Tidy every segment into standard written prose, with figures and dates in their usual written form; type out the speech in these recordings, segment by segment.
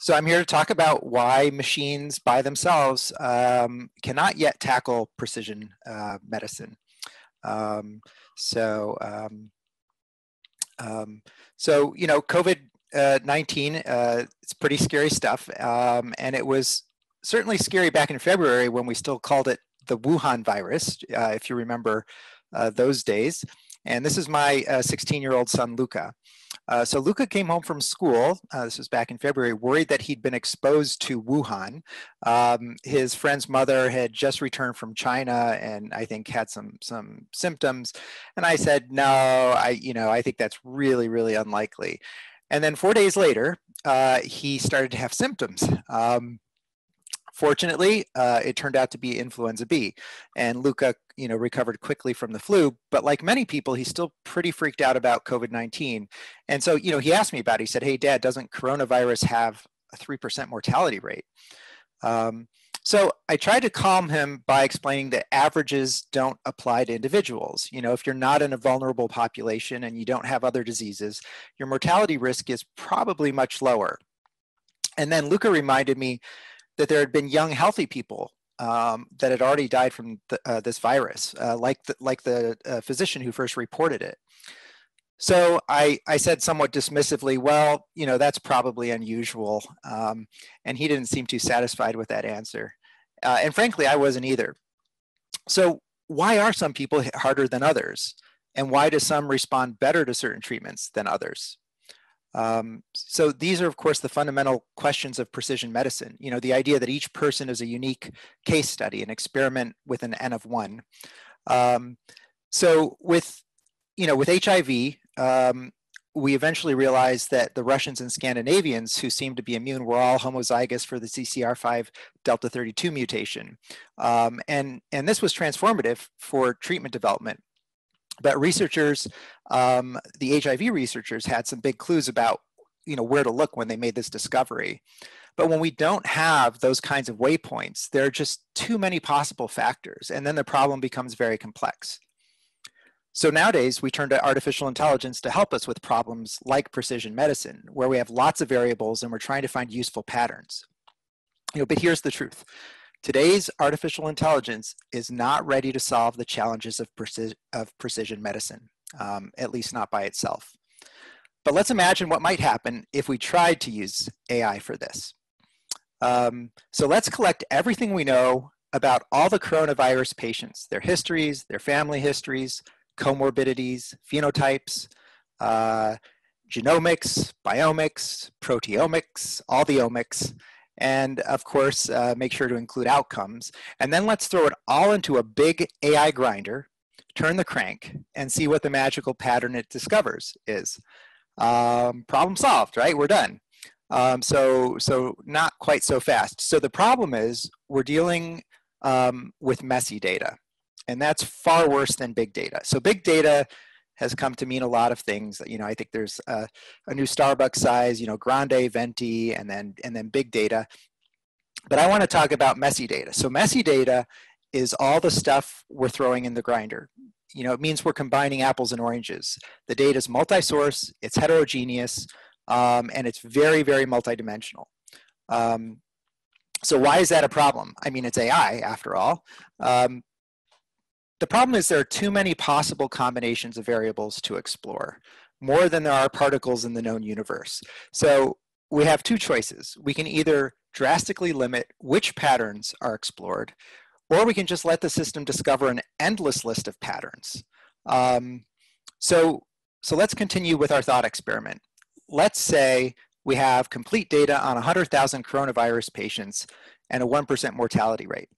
So I'm here to talk about why machines by themselves cannot yet tackle precision medicine. COVID-19, it's pretty scary stuff. And it was certainly scary back in February when we still called it the Wuhan virus, if you remember those days. And this is my 16-year-old son, Luca. So Luca came home from school, this was back in February, worried that he'd been exposed to Wuhan. His friend's mother had just returned from China and I think had some symptoms. And I said, no, I think that's really, really unlikely. And then 4 days later, he started to have symptoms. Fortunately, it turned out to be influenza B, and Luca, recovered quickly from the flu. But like many people, he's still pretty freaked out about COVID-19. And so, he asked me about it. He said, "Hey, Dad, doesn't coronavirus have a 3% mortality rate?" So I tried to calm him by explaining that averages don't apply to individuals. If you're not in a vulnerable population and you don't have other diseases, your mortality risk is probably much lower. And then Luca reminded me that there had been young, healthy people that had already died from this virus, like the physician who first reported it. So I said somewhat dismissively, well, that's probably unusual. And he didn't seem too satisfied with that answer. And frankly, I wasn't either. So why are some people hit harder than others? And why do some respond better to certain treatments than others? So these are, of course, the fundamental questions of precision medicine. The idea that each person is a unique case study, an experiment with an N of 1. So with HIV, we eventually realized that the Russians and Scandinavians who seemed to be immune were all homozygous for the CCR5 delta 32 mutation. And this was transformative for treatment development. But researchers, the HIV researchers had some big clues about, where to look when they made this discovery. But when we don't have those kinds of waypoints, there are just too many possible factors, and then the problem becomes very complex. So nowadays, we turn to artificial intelligence to help us with problems like precision medicine, where we have lots of variables and we're trying to find useful patterns. But here's the truth. Today's artificial intelligence is not ready to solve the challenges of precision medicine, at least not by itself. But let's imagine what might happen if we tried to use AI for this. So let's collect everything we know about all the coronavirus patients, their histories, their family histories, comorbidities, phenotypes, genomics, biomics, proteomics, all the omics, and of course, make sure to include outcomes. And then let's throw it all into a big AI grinder, turn the crank, and see what the magical pattern it discovers is. Problem solved, right? We're done. So not quite so fast. So the problem is we're dealing with messy data, and that's far worse than big data. So big data has come to mean a lot of things. I think there's a new Starbucks size, grande, venti, and then big data. But I want to talk about messy data. So messy data is all the stuff we're throwing in the grinder. It means we're combining apples and oranges. The data is multi-source, it's heterogeneous, and it's very, very multidimensional. So why is that a problem? I mean, it's AI after all. The problem is there are too many possible combinations of variables to explore, more than there are particles in the known universe. So we have two choices. We can either drastically limit which patterns are explored, or we can just let the system discover an endless list of patterns. So let's continue with our thought experiment. Let's say we have complete data on 100,000 coronavirus patients and a 1% mortality rate.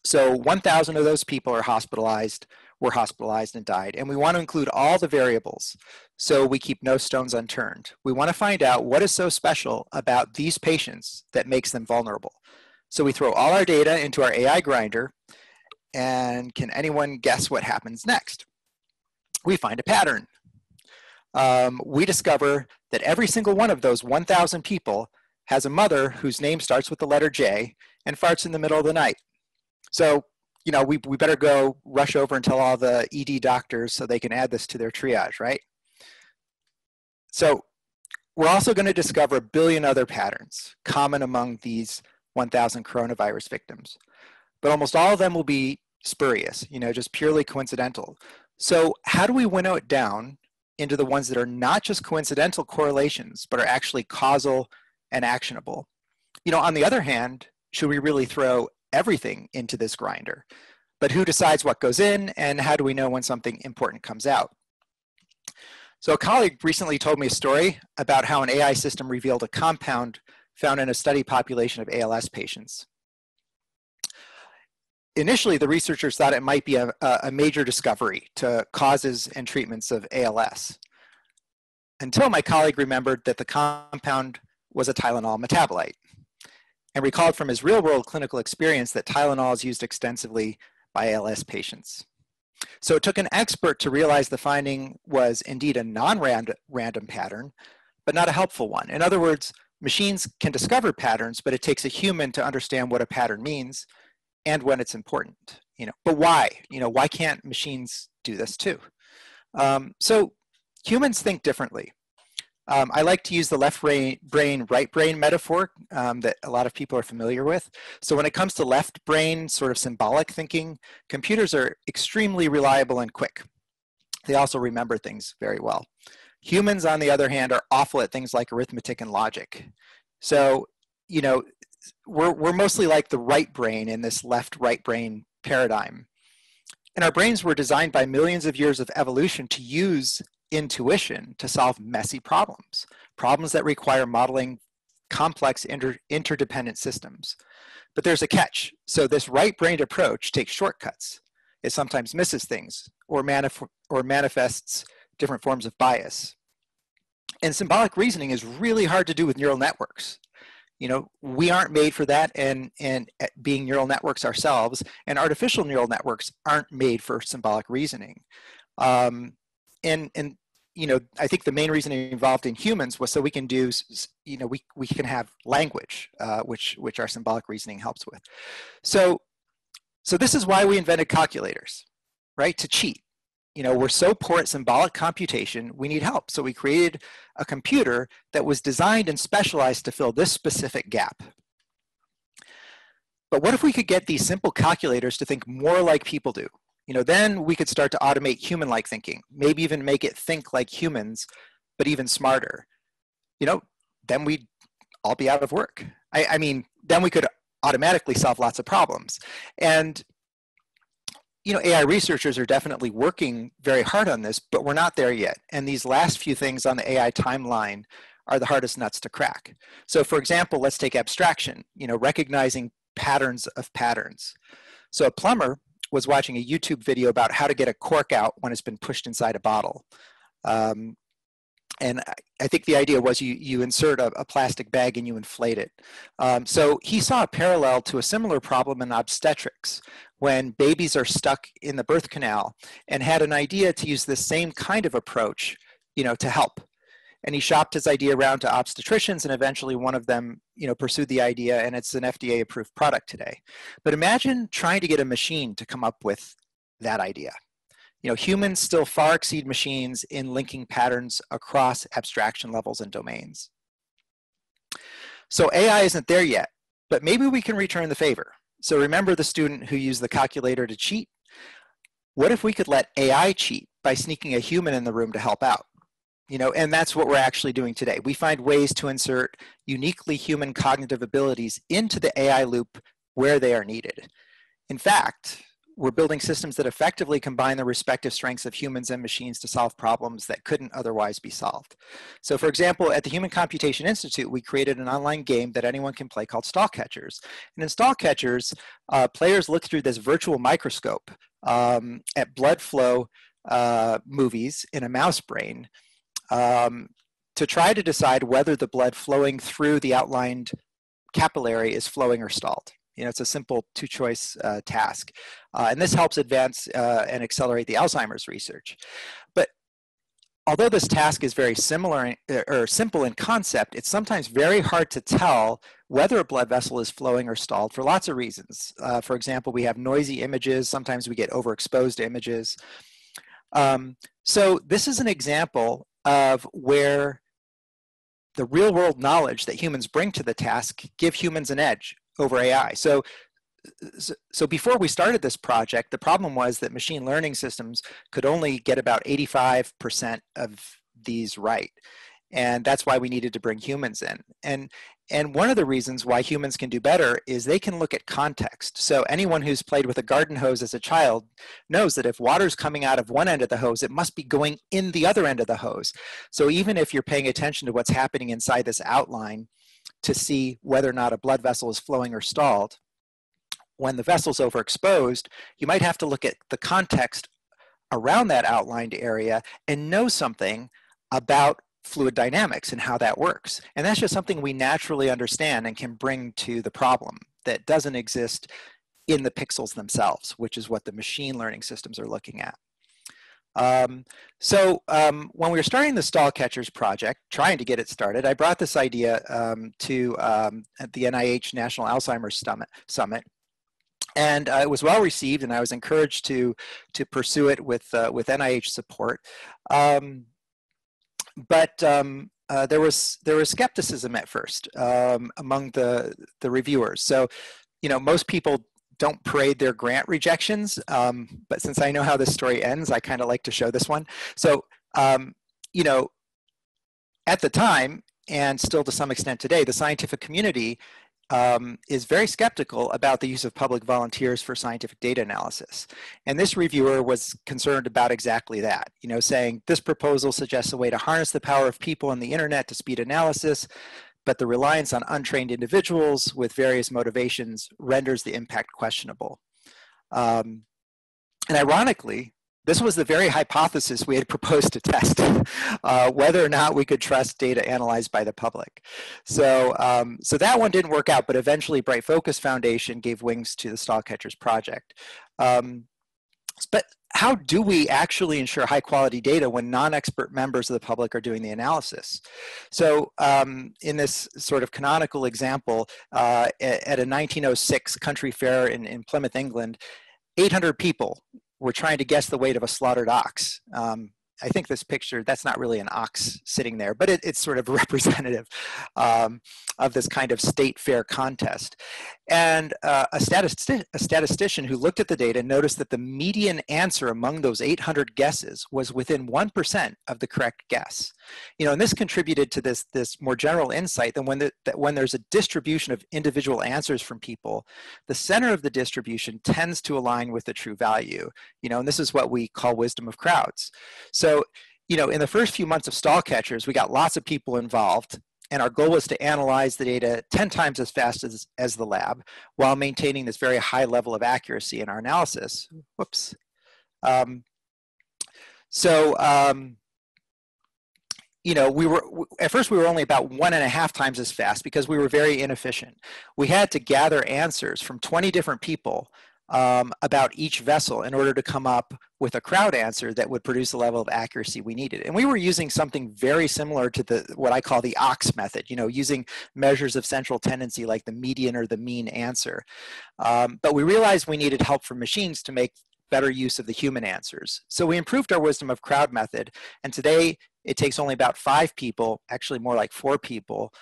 So 1,000 of those people were hospitalized and died. And we want to include all the variables, so we keep no stones unturned. We want to find out what is so special about these patients that makes them vulnerable. So we throw all our data into our AI grinder, and can anyone guess what happens next? We find a pattern. We discover that every single one of those 1,000 people has a mother whose name starts with the letter J and farts in the middle of the night. So, we better go rush over and tell all the ED doctors so they can add this to their triage, right? So we're also going to discover a billion other patterns common among these 1,000 coronavirus victims. But almost all of them will be spurious, just purely coincidental. So how do we winnow it down into the ones that are not just coincidental correlations, but are actually causal and actionable? On the other hand, should we really throw everything into this grinder? But who decides what goes in, and how do we know when something important comes out? So a colleague recently told me a story about how an AI system revealed a compound found in a study population of ALS patients. Initially, the researchers thought it might be a major discovery to causes and treatments of ALS, until my colleague remembered that the compound was a Tylenol metabolite, and recalled from his real-world clinical experience that Tylenol is used extensively by ALS patients. So it took an expert to realize the finding was indeed a non-random pattern, but not a helpful one. In other words, machines can discover patterns, but it takes a human to understand what a pattern means and when it's important. But why? Why can't machines do this too? So humans think differently. I like to use the left brain, right brain metaphor that a lot of people are familiar with. So when it comes to left brain sort of symbolic thinking, computers are extremely reliable and quick. They also remember things very well. Humans, on the other hand, are awful at things like arithmetic and logic. So, we're mostly like the right brain in this left-right brain paradigm. And our brains were designed by millions of years of evolution to use intuition to solve messy problems that require modeling complex interdependent systems. But there's a catch. So this right-brained approach takes shortcuts. It sometimes misses things or manifests different forms of bias. And symbolic reasoning is really hard to do with neural networks. We aren't made for that, and being neural networks ourselves, and artificial neural networks aren't made for symbolic reasoning. I think the main reason involved in humans was so we can do, we can have language, which our symbolic reasoning helps with. So this is why we invented calculators, right? To cheat. We're so poor at symbolic computation, we need help. So we created a computer that was designed and specialized to fill this specific gap. But what if we could get these simple calculators to think more like people do? Then we could start to automate human-like thinking, maybe even make it think like humans, but even smarter. Then we'd all be out of work. I mean, then we could automatically solve lots of problems. And AI researchers are definitely working very hard on this, but we're not there yet. And these last few things on the AI timeline are the hardest nuts to crack. So for example, let's take abstraction, recognizing patterns of patterns. So a plumber was watching a YouTube video about how to get a cork out when it's been pushed inside a bottle. And I think the idea was you insert a plastic bag and you inflate it. So he saw a parallel to a similar problem in obstetrics when babies are stuck in the birth canal, and had an idea to use the same kind of approach, to help. And he shopped his idea around to obstetricians, and eventually one of them, pursued the idea, and it's an FDA-approved product today. But imagine trying to get a machine to come up with that idea. Humans still far exceed machines in linking patterns across abstraction levels and domains. So AI isn't there yet, but maybe we can return the favor. So remember the student who used the calculator to cheat? What if we could let AI cheat by sneaking a human in the room to help out? And that's what we're actually doing today. We find ways to insert uniquely human cognitive abilities into the AI loop where they are needed. In fact, we're building systems that effectively combine the respective strengths of humans and machines to solve problems that couldn't otherwise be solved. So for example, at the Human Computation Institute, we created an online game that anyone can play called Stall Catchers. And in Stall Catchers, players look through this virtual microscope at blood flow movies in a mouse brain to try to decide whether the blood flowing through the outlined capillary is flowing or stalled. It's a simple two-choice task. And this helps advance and accelerate the Alzheimer's research. But although this task is very similar or simple in concept, it's sometimes very hard to tell whether a blood vessel is flowing or stalled for lots of reasons. For example, we have noisy images. Sometimes we get overexposed images. So this is an example of where the real world knowledge that humans bring to the task give humans an edge over AI. So before we started this project, the problem was that machine learning systems could only get about 85% of these right. And that's why we needed to bring humans in. And one of the reasons why humans can do better is they can look at context. So anyone who's played with a garden hose as a child knows that if water's coming out of one end of the hose, it must be going in the other end of the hose. So even if you're paying attention to what's happening inside this outline to see whether or not a blood vessel is flowing or stalled, when the vessel's overexposed, you might have to look at the context around that outlined area and know something about fluid dynamics and how that works. And that's just something we naturally understand and can bring to the problem that doesn't exist in the pixels themselves, which is what the machine learning systems are looking at. When we were starting the stall catchers project, trying to get it started, I brought this idea to at the NIH National Alzheimer's Summit. And it was well received, and I was encouraged to pursue it with NIH support. But there was skepticism at first among the reviewers. So, most people don't parade their grant rejections, but since I know how this story ends, I kind of like to show this one. So, at the time, and still to some extent today, the scientific community is very skeptical about the use of public volunteers for scientific data analysis. And this reviewer was concerned about exactly that, saying this proposal suggests a way to harness the power of people and the internet to speed analysis, but the reliance on untrained individuals with various motivations renders the impact questionable. And ironically, this was the very hypothesis we had proposed to test, whether or not we could trust data analyzed by the public. So that one didn't work out, but eventually Bright Focus Foundation gave wings to the Stall Catchers project. But how do we actually ensure high quality data when non-expert members of the public are doing the analysis? So in this sort of canonical example, at a 1906 country fair in Plymouth, England, 800 people were trying to guess the weight of a slaughtered ox. I think this picture, that's not really an ox sitting there, but it's sort of representative of this kind of state fair contest. And a statistician who looked at the data noticed that the median answer among those 800 guesses was within 1% of the correct guess. And this contributed to this more general insight that when there's a distribution of individual answers from people, the center of the distribution tends to align with the true value. And this is what we call wisdom of crowds. So, in the first few months of Stall Catchers, we got lots of people involved, and our goal was to analyze the data 10 times as fast as the lab while maintaining this very high level of accuracy in our analysis. Whoops. At first we were only about 1.5 times as fast because we were very inefficient. We had to gather answers from 20 different people about each vessel in order to come up with a crowd answer that would produce the level of accuracy we needed. And we were using something very similar to what I call the ox method, using measures of central tendency like the median or the mean answer. But we realized we needed help from machines to make better use of the human answers. So we improved our wisdom of crowd method, and today it takes only about 5 people, actually more like 4 people,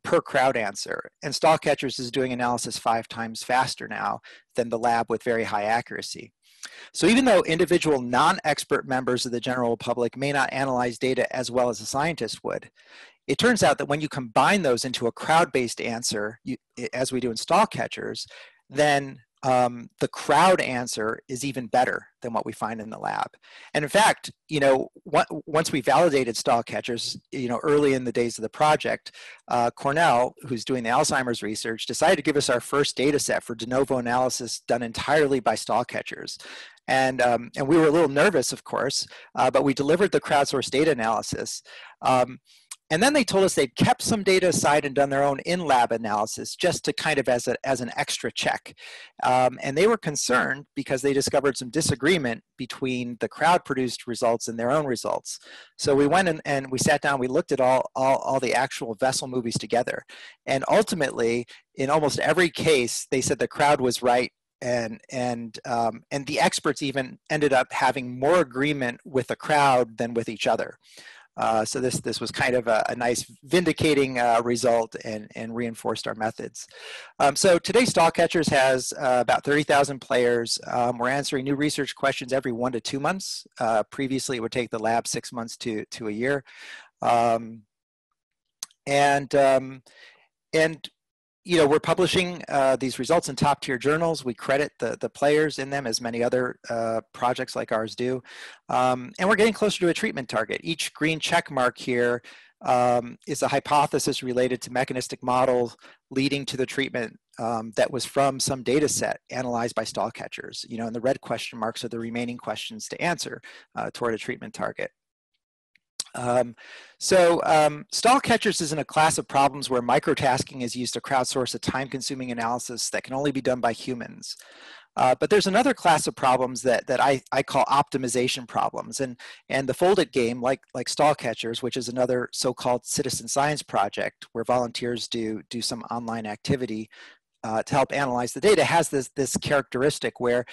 per crowd answer. And Stall Catchers is doing analysis 5 times faster now than the lab with very high accuracy. So even though individual non-expert members of the general public may not analyze data as well as a scientist would, it turns out that when you combine those into a crowd-based answer, as we do in Stall Catchers, then the crowd answer is even better than what we find in the lab. And in fact, once we validated Stall Catchers, early in the days of the project, Cornell, who's doing the Alzheimer's research, decided to give us our first data set for de novo analysis done entirely by Stall Catchers. And we were a little nervous, of course, but we delivered the crowdsourced data analysis. And then they told us they'd kept some data aside and done their own in-lab analysis just to kind of as an extra check. And they were concerned because they discovered some disagreement between the crowd-produced results and their own results. So we went and we sat down, we looked at all the actual vessel movies together. And ultimately, in almost every case, they said the crowd was right, and the experts even ended up having more agreement with the crowd than with each other. So this was kind of a nice vindicating result and reinforced our methods. So today Stall Catchers has about 30,000 players. We're answering new research questions every 1 to 2 months. Previously, it would take the lab 6 months to a year. And you know, we're publishing these results in top-tier journals. We credit the players in them, as many other projects like ours do. And we're getting closer to a treatment target. Each green check mark here is a hypothesis related to mechanistic model leading to the treatment that was from some data set analyzed by Stall Catchers. You know, and the red question marks are the remaining questions to answer toward a treatment target. Stall Catchers is in a class of problems where microtasking is used to crowdsource a time-consuming analysis that can only be done by humans. But there's another class of problems that I call optimization problems, and the Foldit game, like Stall Catchers, which is another so-called citizen science project where volunteers do some online activity to help analyze the data, has this characteristic where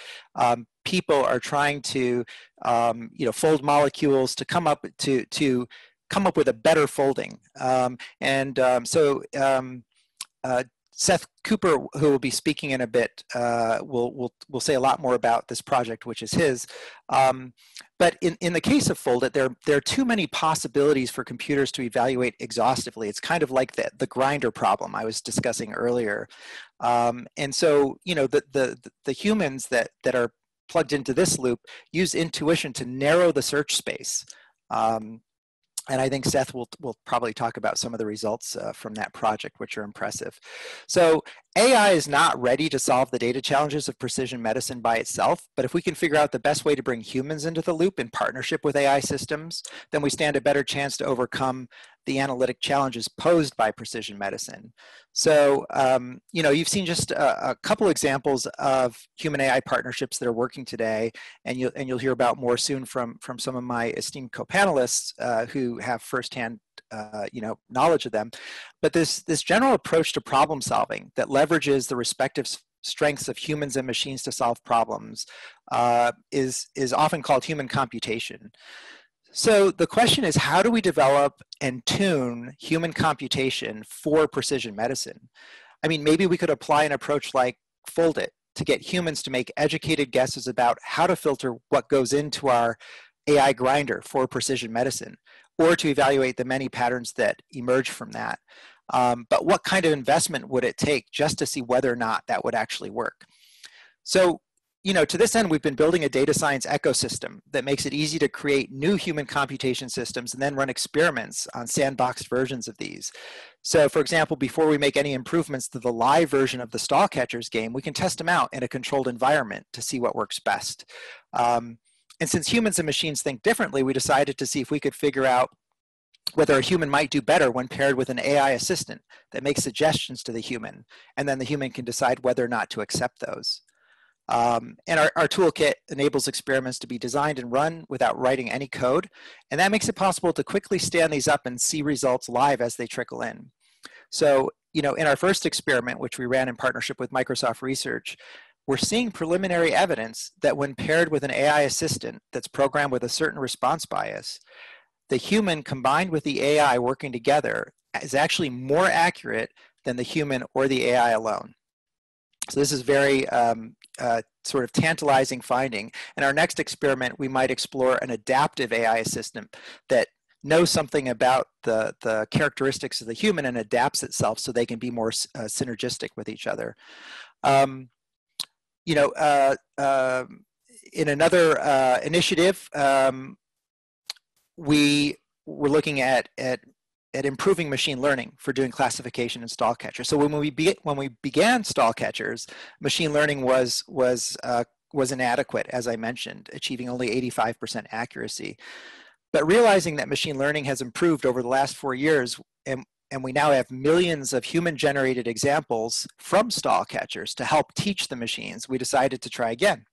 people are trying to fold molecules to come up with a better folding. Seth Cooper, who will be speaking in a bit, will say a lot more about this project, which is his. But in the case of Foldit, there are too many possibilities for computers to evaluate exhaustively. It's kind of like the grinder problem I was discussing earlier. And so, you know, the humans that are plugged into this loop use intuition to narrow the search space. And I think Seth will probably talk about some of the results from that project, which are impressive. So AI is not ready to solve the data challenges of precision medicine by itself, but if we can figure out the best way to bring humans into the loop in partnership with AI systems, then we stand a better chance to overcome the analytic challenges posed by precision medicine. So, you know, you've seen just a couple examples of human AI partnerships that are working today, and you'll hear about more soon from some of my esteemed co-panelists who have firsthand knowledge of them. But this general approach to problem solving that leverages the respective strengths of humans and machines to solve problems is often called human computation. So the question is, how do we develop and tune human computation for precision medicine? I mean, maybe we could apply an approach like Foldit to get humans to make educated guesses about how to filter what goes into our AI grinder for precision medicine, or to evaluate the many patterns that emerge from that. But what kind of investment would it take just to see whether or not that would actually work? So, you know, to this end, we've been building a data science ecosystem that makes it easy to create new human computation systems and then run experiments on sandboxed versions of these. So, for example, before we make any improvements to the live version of the Stall Catchers game, we can test them out in a controlled environment to see what works best. And since humans and machines think differently, we decided to see if we could figure out whether a human might do better when paired with an AI assistant that makes suggestions to the human, and then the human can decide whether or not to accept those. And our toolkit enables experiments to be designed and run without writing any code, and that makes it possible to quickly stand these up and see results live as they trickle in. So, you know, in our first experiment, which we ran in partnership with Microsoft Research, we're seeing preliminary evidence that when paired with an AI assistant that's programmed with a certain response bias, the human combined with the AI working together is actually more accurate than the human or the AI alone. So this is very sort of tantalizing finding. In our next experiment, we might explore an adaptive AI assistant that knows something about the characteristics of the human and adapts itself so they can be more synergistic with each other. You know, in another initiative, we were looking at improving machine learning for doing classification in Stall Catchers. So when we began Stall Catchers, machine learning was inadequate, as I mentioned, achieving only 85% accuracy. But realizing that machine learning has improved over the last 4 years, and we now have millions of human-generated examples from Stall Catchers to help teach the machines, we decided to try again.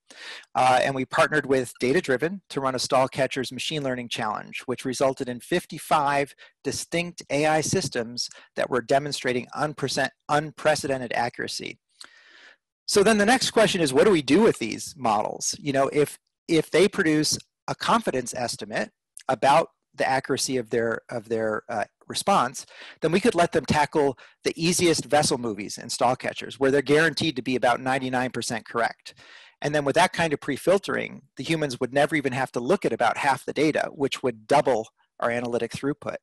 And we partnered with Data-Driven to run a Stall Catchers machine learning challenge, which resulted in 55 distinct AI systems that were demonstrating unprecedented accuracy. So then the next question is, what do we do with these models? You know, if they produce a confidence estimate about the accuracy of their response, then we could let them tackle the easiest vessel movies and stall catchers, where they're guaranteed to be about 99% correct. And then with that kind of pre-filtering, the humans would never even have to look at about half the data, which would double our analytic throughput.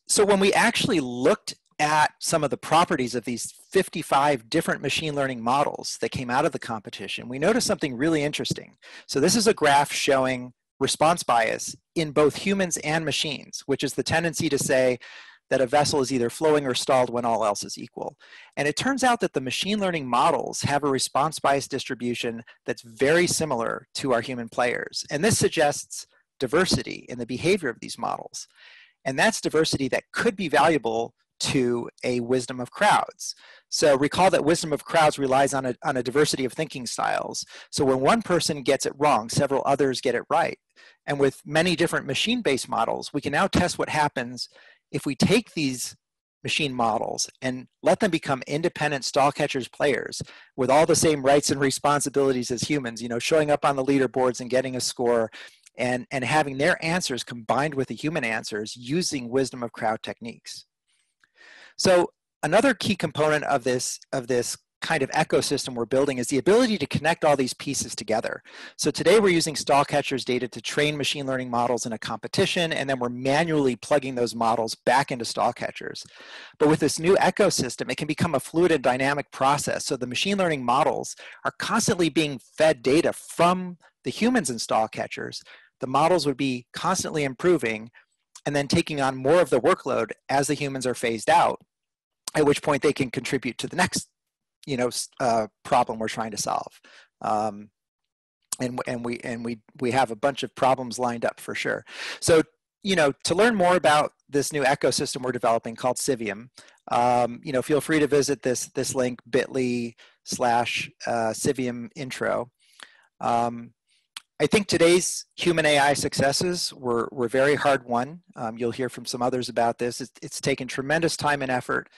So when we actually looked at some of the properties of these 55 different machine learning models that came out of the competition, we noticed something really interesting. So this is a graph showing response bias in both humans and machines, which is the tendency to say that a vessel is either flowing or stalled when all else is equal. And it turns out that the machine learning models have a response bias distribution that's very similar to our human players. And this suggests diversity in the behavior of these models. And that's diversity that could be valuable to a wisdom of crowds. So recall that wisdom of crowds relies on a diversity of thinking styles. So when one person gets it wrong, several others get it right. And with many different machine-based models, we can now test what happens if we take these machine models and let them become independent stall catchers players with all the same rights and responsibilities as humans, you know, showing up on the leaderboards and getting a score, and having their answers combined with the human answers using wisdom of crowd techniques. So another key component of this kind of ecosystem we're building is the ability to connect all these pieces together. So today we're using stall catchers data to train machine learning models in a competition, and then we're manually plugging those models back into stall catchers. But with this new ecosystem, it can become a fluid and dynamic process. So the machine learning models are constantly being fed data from the humans in stall catchers. The models would be constantly improving and then taking on more of the workload as the humans are phased out, at which point they can contribute to the next problem we're trying to solve. And we have a bunch of problems lined up for sure. So, to learn more about this new ecosystem we're developing called Civium, feel free to visit this link, bit.ly/Civium intro. I think today's human AI successes were very hard won. You'll hear from some others about this. It's taken tremendous time and effort.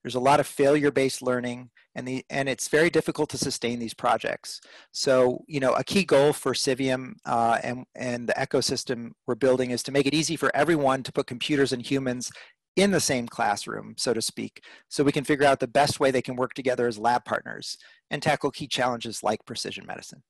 There's a lot of failure-based learning, and it's very difficult to sustain these projects. So, a key goal for Civium and the ecosystem we're building is to make it easy for everyone to put computers and humans in the same classroom, so to speak, so we can figure out the best way they can work together as lab partners and tackle key challenges like precision medicine.